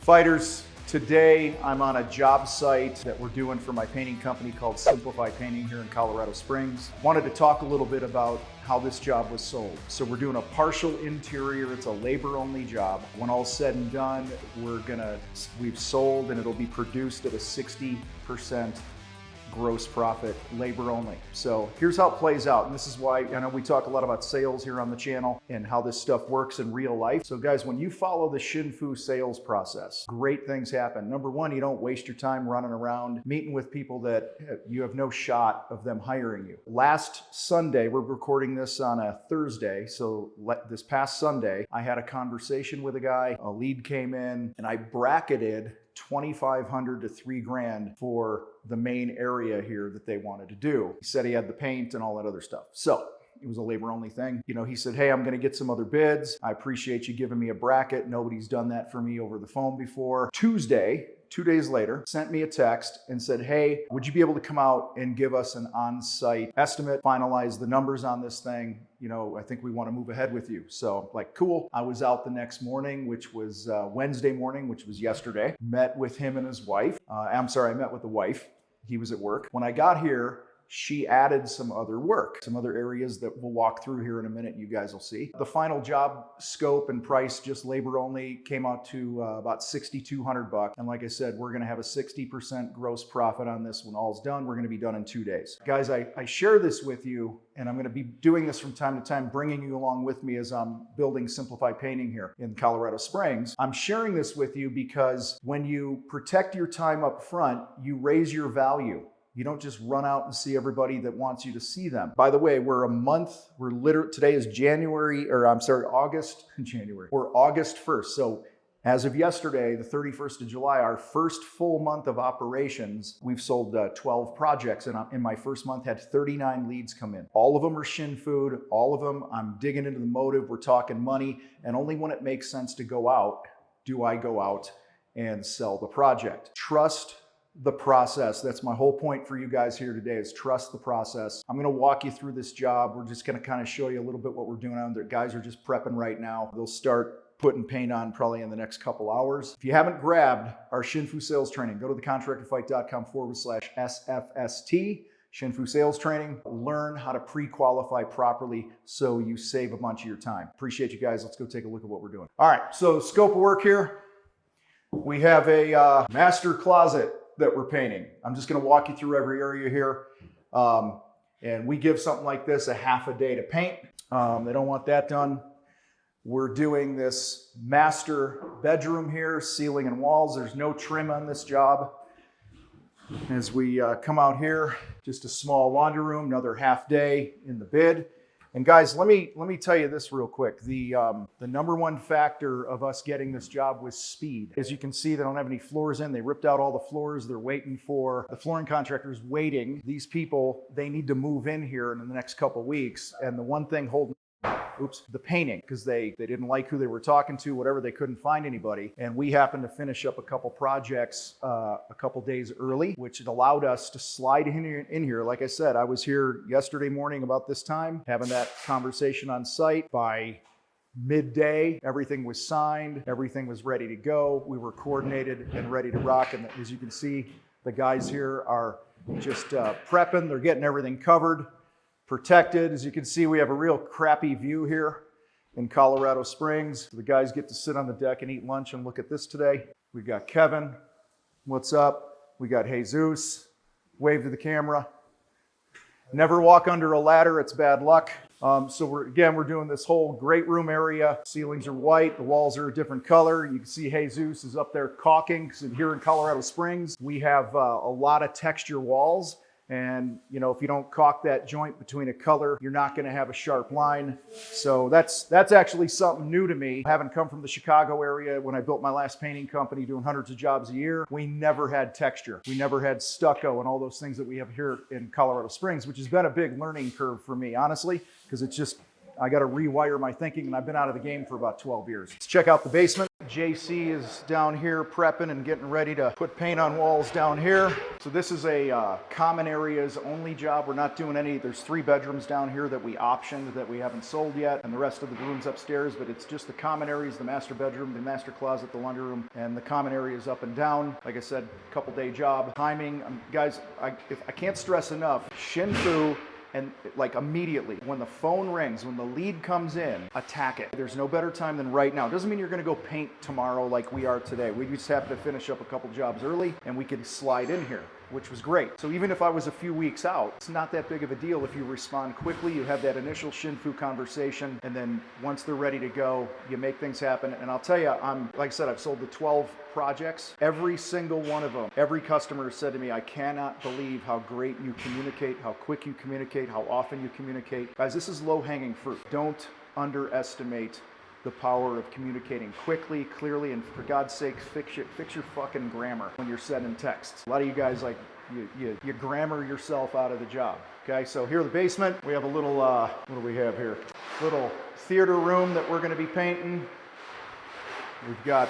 Fighters, today I'm on a job site that we're doing for my painting company called Simplify Painting here in Colorado Springs. Wanted to talk a little bit about how this job was sold. So we're doing a partial interior, it's a labor-only job. When all's said and done, we've sold and it'll be produced at a 60% gross profit, labor only. So here's how it plays out. And this is why I know we talk a lot about sales here on the channel and how this stuff works in real life. So guys, when you follow the Shin-Fu sales process, great things happen. Number one, you don't waste your time running around meeting with people that you have no shot of them hiring you. Last Sunday, we're recording this on a Thursday. So this past Sunday, I had a conversation with a guy, a lead came in, and I bracketed $2,500 to $3,000 for the main area here that they wanted to do. He said he had the paint and all that other stuff. So it was a labor only thing. You know, he said, hey, I'm going to get some other bids. I appreciate you giving me a bracket. Nobody's done that for me over the phone before. Tuesday, 2 days later, sent me a text and said, hey, would you be able to come out and give us an on-site estimate, finalize the numbers on this thing? You know, I think we want to move ahead with you. So like, cool. I was out the next morning, which was Wednesday morning, which was yesterday. Met with him and his wife. I met with the wife. He was at work. When I got here, she added some other work, some other areas that we'll walk through here in a minute. You guys will see. The final job scope and price, just labor only, came out to about $6,200. And like I said, we're going to have a 60% gross profit on this when all's done. We're going to be done in 2 days. Guys, I share this with you, and I'm going to be doing this from time to time, bringing you along with me as I'm building Simplify Painting here in Colorado Springs. I'm sharing this with you because when you protect your time up front, you raise your value. You don't just run out and see everybody that wants you to see them. By the way, today is August 1st. So as of yesterday, the 31st of July, our first full month of operations, we've sold 12 projects. And in my first month, had 39 leads come in. All of them are Shin-Fu'd. All of them, I'm digging into the motive. We're talking money. And only when it makes sense to go out, do I go out and sell the project. Trust the process. That's my whole point for you guys here today, is trust the process. I'm going to walk you through this job. We're just going to kind of show you a little bit what we're doing on there. Guys are just prepping right now. They'll start putting paint on probably in the next couple hours. If you haven't grabbed our Shin-Fu sales training, go to thecontractorfight.com/SFST. Shin-Fu sales training. Learn how to pre-qualify properly so you save a bunch of your time. Appreciate you guys. Let's go take a look at what we're doing. All right, so scope of work here. We have a master closet that we're painting. I'm just going to walk you through every area here. And we give something like this a half a day to paint. They don't want that done. We're doing this master bedroom here, ceiling and walls. There's no trim on this job. As we come out here, just a small laundry room, another half day in the bid. And guys, let me tell you this real quick. The number one factor of us getting this job was speed. As you can see, they don't have any floors in. They ripped out all the floors. They're waiting for the flooring contractors waiting. These people, they need to move in here in the next couple weeks. And the one thing holding the painting, because they didn't like who they were talking to, whatever, they couldn't find anybody. And we happened to finish up a couple projects a couple days early, which allowed us to slide in here. Like I said, I was here yesterday morning about this time, having that conversation on site. By midday, everything was signed, everything was ready to go. We were coordinated and ready to rock. And as you can see, the guys here are just prepping. They're getting everything covered, protected. As you can see, we have a real crappy view here in Colorado Springs. The guys get to sit on the deck and eat lunch and look at this today. We've got Kevin. What's up? We got Jesus. Wave to the camera. Never walk under a ladder. It's bad luck. So we're doing this whole great room area. Ceilings are white. The walls are a different color. You can see Jesus is up there caulking. So here in Colorado Springs, we have a lot of texture walls. And, you know, if you don't caulk that joint between a color, you're not going to have a sharp line. So that's actually something new to me. Having come from the Chicago area, when I built my last painting company, doing hundreds of jobs a year, we never had texture. We never had stucco and all those things that we have here in Colorado Springs, which has been a big learning curve for me, honestly, because it's just, I got to rewire my thinking, and I've been out of the game for about 12 years. Let's check out the basement. JC is down here prepping and getting ready to put paint on walls down here. So this is a common areas only job. We're not doing any, there's 3 bedrooms down here that we optioned that we haven't sold yet, and the rest of the rooms upstairs, but it's just the common areas, the master bedroom, the master closet, the laundry room, and the common areas up and down. Like I said, couple day job. Timing, guys, I can't stress enough, Shin-Fu, and like immediately, when the phone rings, when the lead comes in, attack it. There's no better time than right now. It doesn't mean you're gonna go paint tomorrow like we are today. We just happen to finish up a couple jobs early and we could slide in here, which was great. So even if I was a few weeks out, it's not that big of a deal if you respond quickly, you have that initial Shin-Fu conversation, and then once they're ready to go, you make things happen. And I'll tell you, like I said, I've sold the 12 projects. Every single one of them, every customer said to me, I cannot believe how great you communicate, how quick you communicate, how often you communicate. Guys, this is low-hanging fruit. Don't underestimate the power of communicating quickly, clearly, and for God's sake, fix your fucking grammar when you're sending texts. A lot of you guys, like, you grammar yourself out of the job. Okay, so here in the basement, we have a little, what do we have here? Little theater room that we're gonna be painting. We've got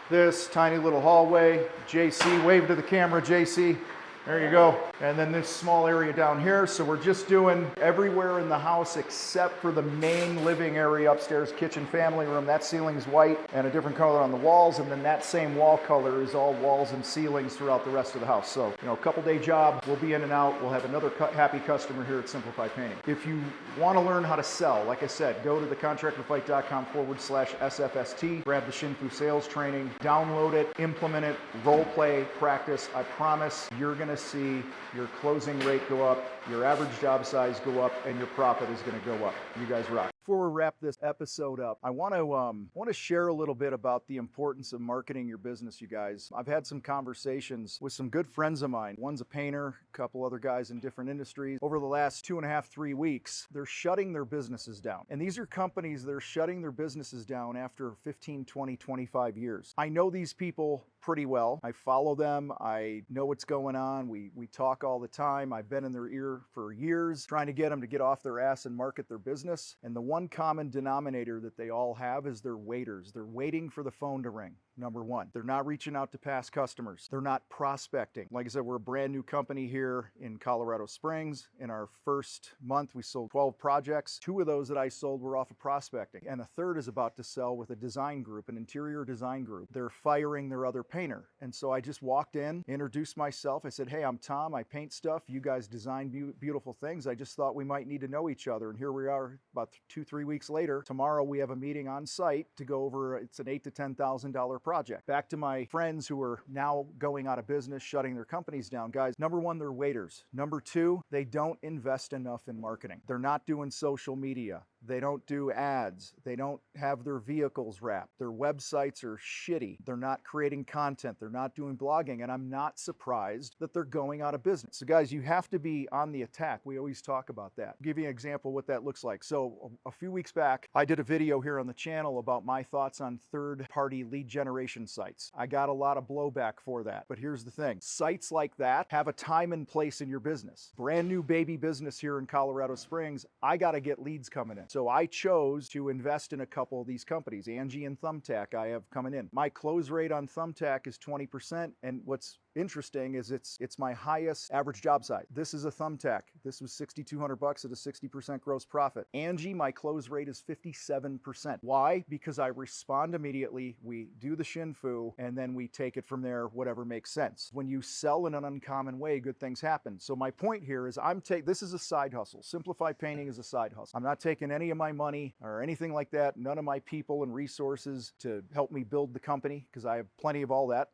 this tiny little hallway. JC, wave to the camera, JC. There you go. And then this small area down here. So we're just doing everywhere in the house except for the main living area upstairs, kitchen, family room. That ceiling's white and a different color on the walls. And then that same wall color is all walls and ceilings throughout the rest of the house. So, you know, a couple day job, we'll be in and out. We'll have another happy customer here at Simplify Painting. If you want to learn how to sell, like I said, go to the contractorfight.com/SFST, grab the Shin-Fu sales training, download it, implement it, role play, practice. I promise you're going to see your closing rate go up, your average job size go up, and your profit is going to go up. You guys rock. Before we wrap this episode up, I want to share a little bit about the importance of marketing your business, you guys. I've had some conversations with some good friends of mine. One's a painter, a couple other guys in different industries. Over the last 2.5, 3 weeks, they're shutting their businesses down. And these are companies that are shutting their businesses down after 15, 20, 25 years. I know these people pretty well. I follow them. I know what's going on. We talk all the time. I've been in their ear for years, trying to get them to get off their ass and market their business. And the one common denominator that they all have is they're waiters. They're waiting for the phone to ring. Number one, they're not reaching out to past customers. They're not prospecting. Like I said, we're a brand new company here in Colorado Springs. In our first month, we sold 12 projects. 2 of those that I sold were off of prospecting. And a third is about to sell with a design group, an interior design group. They're firing their other painter. And so I just walked in, introduced myself. I said, hey, I'm Tom. I paint stuff. You guys design beautiful things. I just thought we might need to know each other. And here we are about 2-3 weeks later. Tomorrow we have a meeting on site to go over, it's an $8,000 to $10,000 project. Back to my friends who are now going out of business, shutting their companies down. Guys, number one, they're waiters. Number two, they don't invest enough in marketing. They're not doing social media. They don't do ads. They don't have their vehicles wrapped. Their websites are shitty. They're not creating content. They're not doing blogging. And I'm not surprised that they're going out of business. So guys, you have to be on the attack. We always talk about that. I'll give you an example of what that looks like. So a few weeks back, I did a video here on the channel about my thoughts on third-party lead generation sites. I got a lot of blowback for that. But here's the thing. Sites like that have a time and place in your business. Brand new baby business here in Colorado Springs. I got to get leads coming in. So I chose to invest in a couple of these companies. Angie and Thumbtack I have coming in. My close rate on Thumbtack is 20%. And what's interesting is it's my highest average job size. This is a Thumbtack. This was $6,200 at a 60% gross profit. Angie, my close rate is 57%. Why? Because I respond immediately. We do the Shin-Fu and then we take it from there, whatever makes sense. When you sell in an uncommon way, good things happen. So my point here is this is a side hustle. Simplify Painting is a side hustle. I'm not taking any of my money or anything like that. None of my people and resources to help me build the company because I have plenty of all that.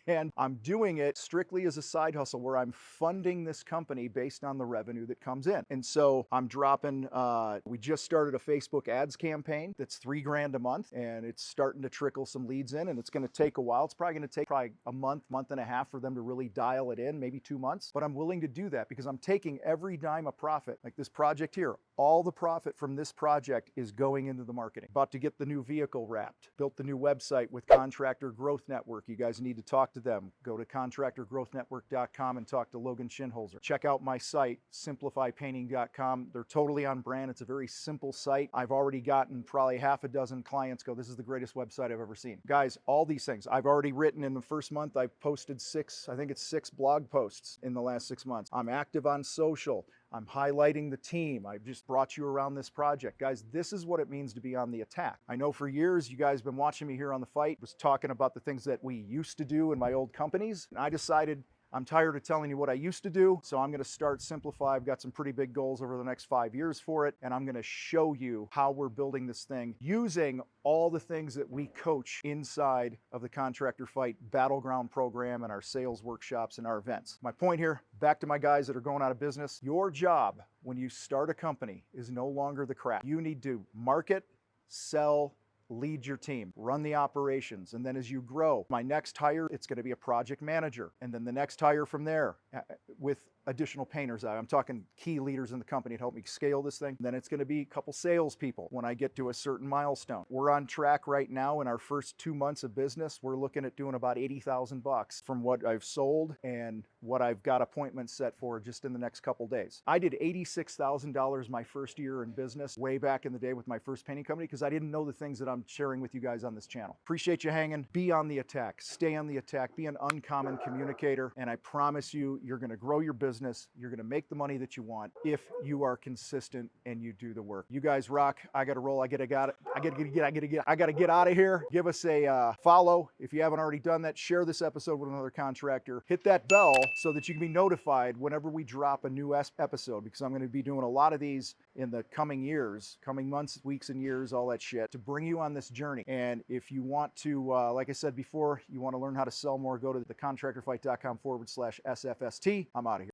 And I'm doing it strictly as a side hustle where I'm funding this company based on the revenue that comes in. And so I'm dropping, we just started a Facebook ads campaign that's $3,000 a month, and it's starting to trickle some leads in, and it's going to take a while. It's probably going to take a month and a half for them to really dial it in, maybe 2 months. But I'm willing to do that because I'm taking every dime of profit, like this project here. All the profit from this project is going into the marketing. About to get the new vehicle wrapped, built the new website with Contractor Growth Network. You guys need to talk to them. Go to contractorgrowthnetwork.com and talk to Logan Shinholzer. Check out my site, simplifypainting.com. They're totally on brand. It's a very simple site. I've already gotten probably half a dozen clients go, this is the greatest website I've ever seen. Guys, all these things. I've already written in the first month, I've posted six blog posts in the last 6 months. I'm active on social. I'm highlighting the team. I've just brought you around this project. Guys, this is what it means to be on the attack. I know for years you guys have been watching me here on The Fight, was talking about the things that we used to do in my old companies. And I decided I'm tired of telling you what I used to do, so I'm gonna start Simplify. I've got some pretty big goals over the next 5 years for it, and I'm gonna show you how we're building this thing using all the things that we coach inside of the Contractor Fight Battleground program and our sales workshops and our events. My point here, back to my guys that are going out of business, your job when you start a company is no longer the craft. You need to market, sell, lead your team, run the operations, and then as you grow, my next hire, it's going to be a project manager, and then the next hire from there with additional painters. I'm talking key leaders in the company to help me scale this thing. Then it's going to be a couple salespeople when I get to a certain milestone. We're on track right now in our first 2 months of business. We're looking at doing about $80,000 from what I've sold and what I've got appointments set for just in the next couple days. I did $86,000 my first year in business way back in the day with my first painting company because I didn't know the things that I'm sharing with you guys on this channel. Appreciate you hanging. Be on the attack. Stay on the attack. Be an uncommon communicator. And I promise you, you're going to grow your business. You're going to make the money that you want if you are consistent and you do the work. You guys rock. I got to roll. I got to get out of here. Give us a follow if you haven't already done that. Share this episode with another contractor. Hit that bell so that you can be notified whenever we drop a new episode, because I'm going to be doing a lot of these in the coming years, coming months, weeks, and years, all that shit, to bring you on this journey. And if you want to, like I said before, you want to learn how to sell more, go to thecontractorfight.com/SFST. I'm out of here.